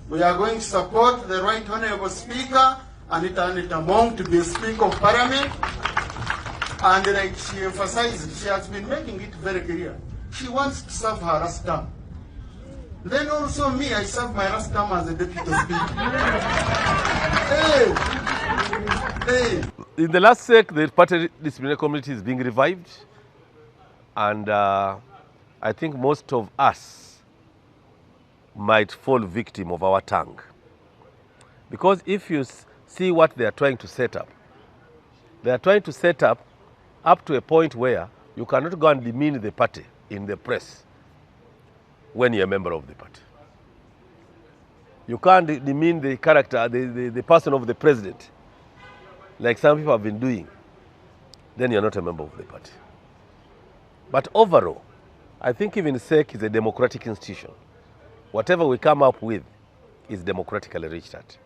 We are going to support the Right Honourable Speaker, Anita Mong, to be Speaker of Parliament. And like she emphasized, she has been making it very clear. She wants to serve her last term. Then also me, I serve my last term as a Deputy Speaker. Hey. In the last SEC, the party disciplinary committee is being revived. And I think most of us might fall victim of our tongue. Because if you see what they are trying to set up, they are trying to set up to a point where you cannot go and demean the party in the press when you're a member of the party. You can't demean the character, the person of the president, like some people have been doing. Then you're not a member of the party. But overall, I think even SEC is a democratic institution. Whatever we come up with is democratically reached at.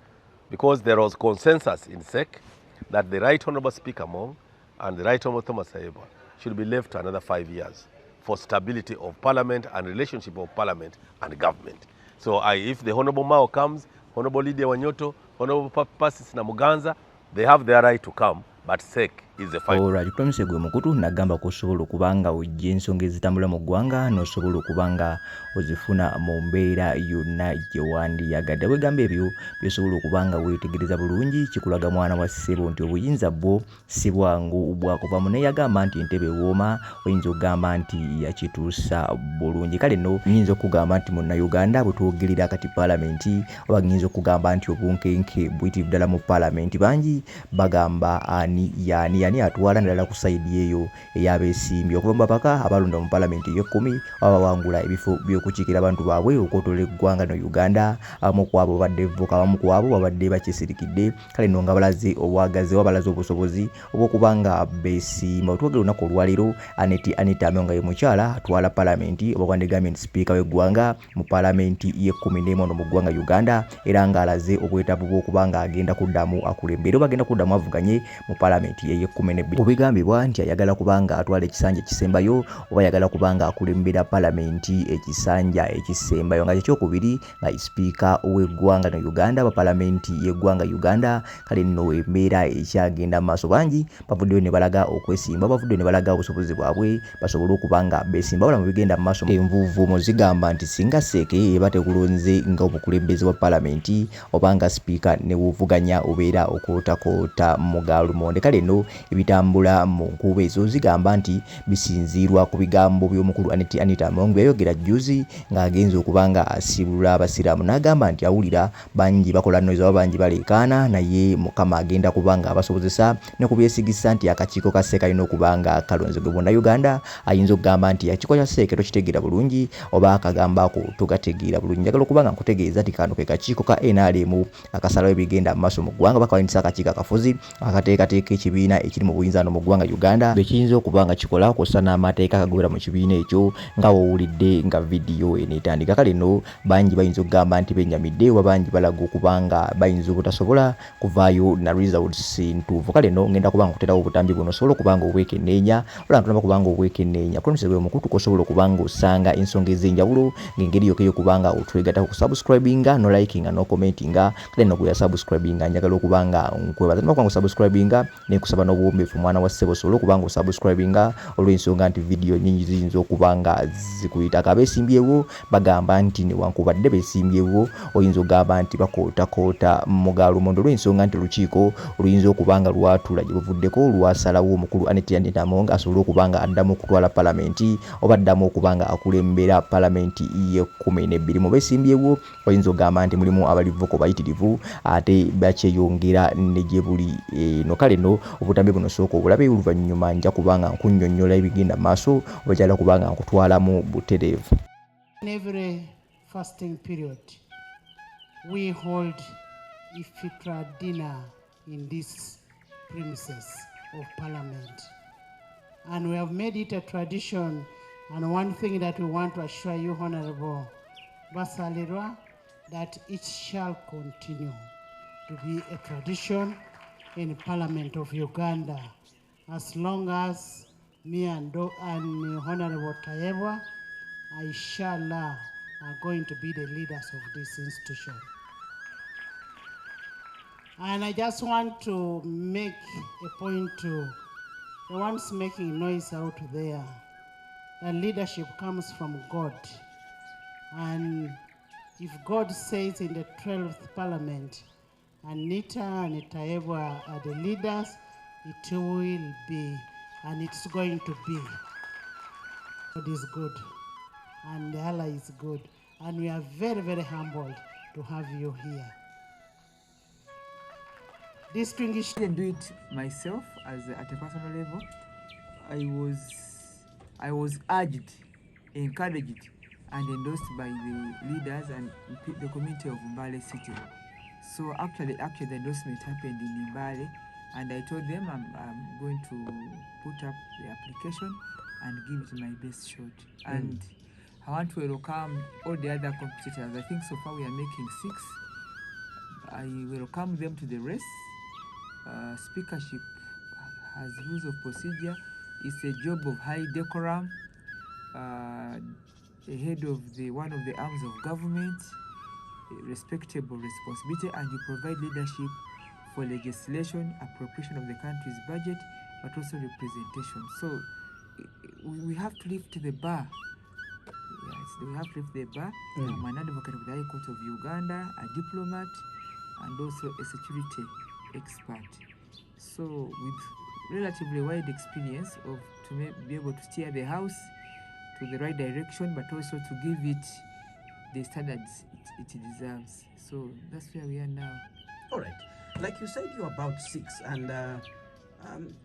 Because there was consensus in SEC that the Right Honourable Speaker Mong and the Right Honourable Thomas Tayebwa should be left another 5 years for stability of Parliament and relationship of Parliament and government. So if the Honourable Mao comes, Honourable Lydia Wanyoto, Honourable Pasis Namuganza, they have their right to come, but SEC is the final. Ora kitumise gwe mukutu nagamba kusobola okubanga ojja ensonga ezitambula mu ggwanga n'osobola okubanga ozifuna mu mbeera yonna gye wandiyagadde. Bwegamba ebyo byosobola okubanga weetegereza bulungi kikulaga mwana wa ssebo nti obuyinza bwo si bwangu bwakuva mu naye yagamba nti entebe ewooma oyinza okugamba nti yakituusa bulungi. Kale nno nyinza okugamba nti munnayuganda bwe twogerera kati paalamenti oba nyinza okugamba nti obunkenke buyitirivu ddala mu paalamenti bangi bagamba ani yani atwala ndala ku side eyo ey'abesimbi okuva mu babaka abalonda mu paalamenti y'e10 abawangula ebifo by'okukiikira abantu baabwe okwotola eggwanga no Uganda. Abamu ku abo babadde voka, abamu ku abo babadde bakisirikidde. Kale nno nga balaze obwagazi oba balaze obusobozi obw'okubanga beesimba. Otwogera olunaku olwaleero Anita nga ye mukyala atwala paalamenti oba kwandegambye nti sipiika w'eggwanga mu paalamenti y'e11 mu ggwanga Uganda, era ng'alaze obwetaavu bw'okubanga agenda kuddamu akulembere oba agenda kuddamu avuganye mu paalamenti y'e12. Obigambibwa nti ayagala kubanga atwala ekisanja ekisembayo oba ayagala kubanga akulembera paalamenti ekisanja ekisembayo nga kyokubiri nga sipiika w'eggwanga no Uganda ba paalamenti y'eggwanga Uganda. Kale nno embeera ekyagenda mu maaso bangi bavuddeyo ne balaga okwesimba, bavuddeyo ne balaga obusobozi bwabwe basobole okubanga beesimba. Wala mu bigenda mu maaso envuuvuumo zigamba nti singa SEC eba tekulonze nga obukulembeze bwa paalamenti obanga sipiika ne wuvuganya obeera okootakoota mu gaalumonde. Kale nno ebitambula mu nkuba ezo zigamba nti bisinziirwa ku bigambo by'omukulu Anita Mong yayogera jjuzi ng'agenza okubanga asibula abasiraamu. N'agamba nti awulira bangi bakola noize oba bangi baleekaana naye Mukama agenda kubanga abasobozesa ne kubyesigisa nti akakiiko ka SEC alina okubanga kalonzebwe. Bonna Uganda ayinza okugamba nti akakiiko kya SEC tokitegeera bulungi oba akagamba ako togategeera bulungi. Njagala okubanga nkutegeeza nti kano ke kakiiko ka NRM akasalawo ebigenda mu maaso mu ggwanga bakawanyisa akakiiko akafuzi akateekateeka ekibiina ekiri mu buyinza no mu ggwanga Uganda bekiyinza okubanga kikola kosa n'amateeka akagobera mu kibiina ekyo nga wowulidde nga vidiyo enetandika. Kale nno bangi bayinza okugamba nti benyamidde oba bangi balaga okubanga bayinza obutasobola kuvaayo na results ntuufu. Kale nno ngenda kubanga kuterawo obutambi buno osobola okubanga obwekenneenya olantulaba kubanga obwekenneenya promise gwe mukutu kosobola okubanga osanga ensonga ez'enjawulo ng'engeri yokka ey'okubanga otwegattako ku subscribinga no likinga no commentinga. Kale nno gwe yasubscribinga njagala okubanga nkwebaza nnyo okubanga osubscribinga nekusaba n'obuwombeefu mwana wa ssebo osobola okubanga osubscribinga olw'ensonga nti vidiyo nyingi ziyinza okubanga zikuyitako. Abesimbyewo bagamba nti newankubadde beesimbyewo oyinza okugamba nti bakootakoota mu gaalumonde olw'ensonga nti olukiiko oluyinza okubanga lwatula gye buvuddeko lwasalawo omukulu Anita Mong asobole okubanga addamu okutwala paalamenti oba addamu okubanga akulembera paalamenti y'e12. Mu beesimbyewo oyinza okugamba nti mulimu abalivoko bayitirivu ate bakyeyongera ne gye buli eno. Kale nno obutambi buno sooka obulabe oluvannyuma nja kubanga nkunnyonnyola ebigenda mu maaso obakyala kubanga nkutwalamu butereevu. In every fasting period we hold ifitra dinner in this premises of Parliament, and we have made it a tradition, and one thing that we want to assure you, Honorable basattira, that it shall continue to be a tradition in Parliament of Uganda as long as me and Honorable Tayebwa, inshallah, are going to be the leaders of this institution. And I just want to make a point to the ones making noise out there. That leadership comes from God. And if God says in the 12th Parliament, Anita and Tayebwa are the leaders, it will be, and it's going to be. God is good, and Allah is good, and we are very, very humbled to have you here. Distinguished. I didn't do it myself at a personal level. I was urged, encouraged, and endorsed by the leaders and the community of Mbale City. So actually the endorsement happened in Mbale, and I told them I'm going to put up the application and give it my best shot. And I want to welcome all the other competitors. I think so far we are making 6. I welcome them to the race. Speakership has rules of procedure. It's a job of high decorum. The head of one of the arms of government, respectable responsibility, and you provide leadership for legislation, appropriation of the country's budget, but also representation. So we have to lift the bar. Yes, we have to lift the bar. I'm an advocate of the High Court of Uganda, a diplomat, and also a security expert. So with relatively wide experience to be able to steer the house to the right direction, but also to give it the standards it deserves. So that's where we are now. All right. Like you said, you're about 6, and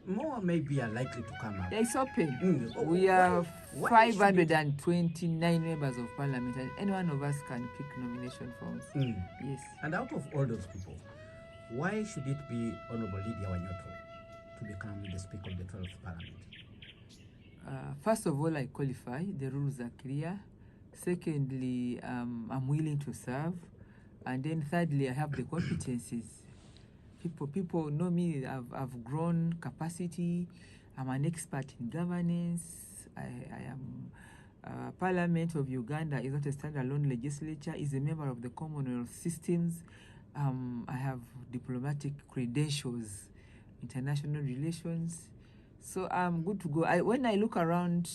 more maybe are likely to come up. Yeah, it's open. We are 529 members of parliament, and any one of us can pick nomination forms. Yes. And out of all those people, why should it be Honorable Lydia Wanyoto to become the Speaker of the 12th Parliament? First of all, I qualify. The rules are clear. Secondly, I'm willing to serve. And then thirdly, I have the competencies. People know me. I've grown capacity. I'm an expert in governance. I am Parliament of Uganda is not a standalone legislature. Is a member of the Commonwealth systems. I have diplomatic credentials, international relations. So I'm good to go. When I look around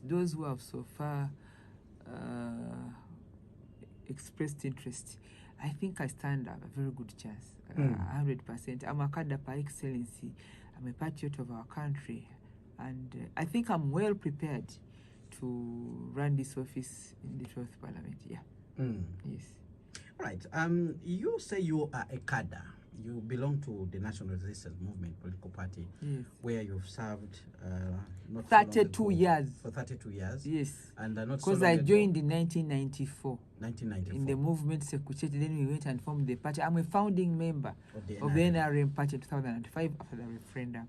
those who have so far expressed interest, I think I stand a very good chance, 100%. I'm a cadre par excellency. I'm a patriot of our country. And I think I'm well prepared to run this office in the 12th Parliament, Yes. Right. You say you are a cadre. You belong to the National Resistance Movement political party, Yes. where you've served not 32 years. For 32 years. Yes. And not because I joined in 1994. 1994. In the movement secretariat. Then we went and formed the party. I'm a founding member of the NRM party in 2005 after the referendum.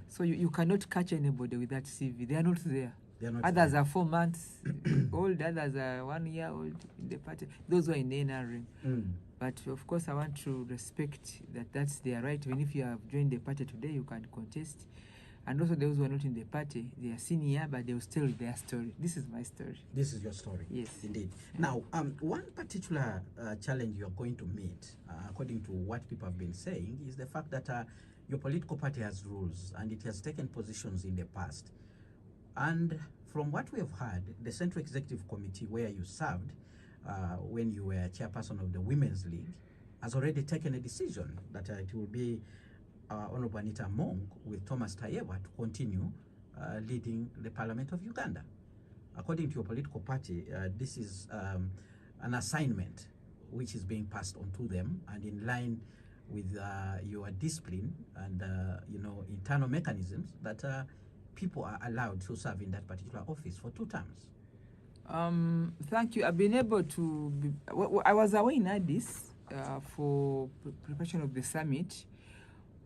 So you cannot catch anybody with that CV. They are not there. Others are 4 months old, others are 1 year old in the party. Those who are in the NRM. But of course, I want to respect that that's their right. Even if you have joined the party today, you can contest. And also those who are not in the party, they are senior, but they will tell their story. This is my story. This is your story. Yes. Indeed. Now, one particular challenge you're going to meet, according to what people have been saying, is the fact that your political party has rules and it has taken positions in the past. And from what we have heard, the Central Executive Committee, where you served when you were chairperson of the Women's League, has already taken a decision that it will be Honorable Anita with Thomas Tayebwa to continue leading the Parliament of Uganda. According to your political party, this is an assignment which is being passed on to them, and in line with your discipline and internal mechanisms that people are allowed to serve in that particular office for 2 terms. Thank you. I've been able to I was away in Addis for preparation of the summit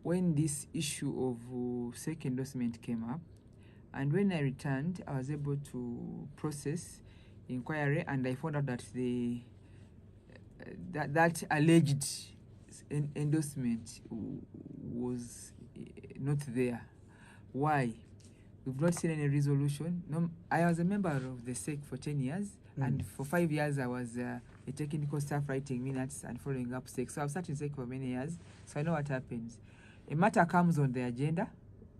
when this issue of SEC endorsement came up, and when I returned, I was able to process inquiry, and I found out that that alleged endorsement was not there. Why? We've not seen any resolution. No, I was a member of the SEC for 10 years, and for 5 years I was a a technical staff writing minutes and following up SEC. So I've sat in SEC for many years, so I know what happens. A matter comes on the agenda.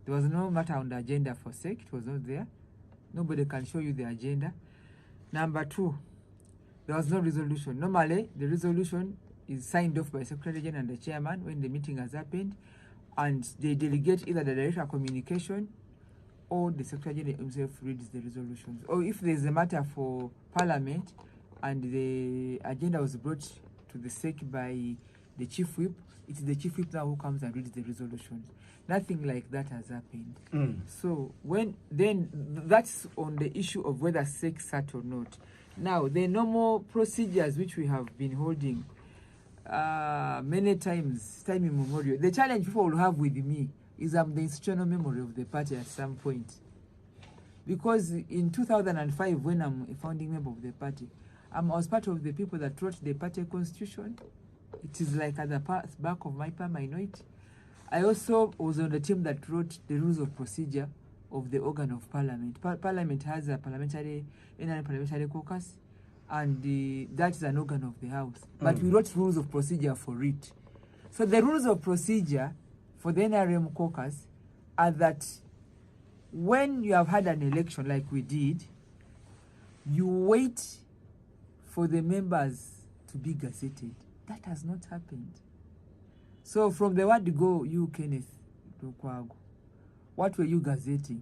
There was no matter on the agenda for SEC. It was not there. Nobody can show you the agenda. Number two, there was no resolution. Normally, the resolution is signed off by Secretary General and the Chairman when the meeting has happened, and they delegate either the Director of Communication or the Secretary General himself reads the resolutions. Or if there's a matter for Parliament and the agenda was brought to the SEC by the Chief Whip, it's the Chief Whip now who comes and reads the resolutions. Nothing like that has happened. So then that's on the issue of whether SEC sat or not. Now, the normal procedures which we have been holding many times, time immemorial, the challenge people will have with me is I'm the institutional memory of the party at some point. Because in 2005, when I'm a founding member of the party, I was part of the people that wrote the party constitution. It is like at the back of my palm, I know it. I also was on the team that wrote the rules of procedure of the organ of Parliament. Parliament has a parliamentary caucus, and that is an organ of the House. But we wrote rules of procedure for it. So the rules of procedure for the NRM caucus are that when you have had an election like we did, you wait for the members to be gazetted. That has not happened. So from the word go, you, Kenneth Lukwago, what were you gazetting?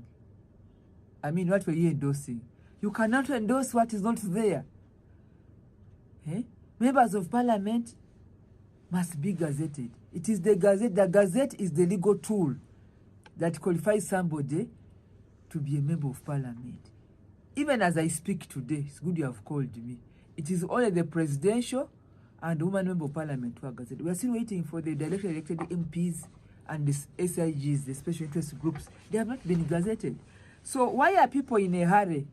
I mean, what were you endorsing? You cannot endorse what is not there. Eh? Members of Parliament must be gazetted. It is the gazette. The gazette is the legal tool that qualifies somebody to be a member of Parliament. Even as I speak today, it's good you have called me. It is only the presidential and woman member of Parliament who are gazetted. We are still waiting for the directly elected MPs and the SIGs, the special interest groups. They have not been gazetted. So why are people in a hurry?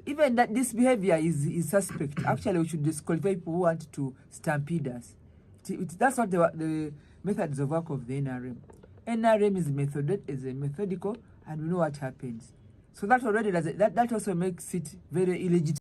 Even that this behavior is suspect. Actually, we should disqualify people who want to stampede us. That's not the methods of work of the NRM. NRM is methodical, and we know what happens. So that already that also makes it very illegitimate.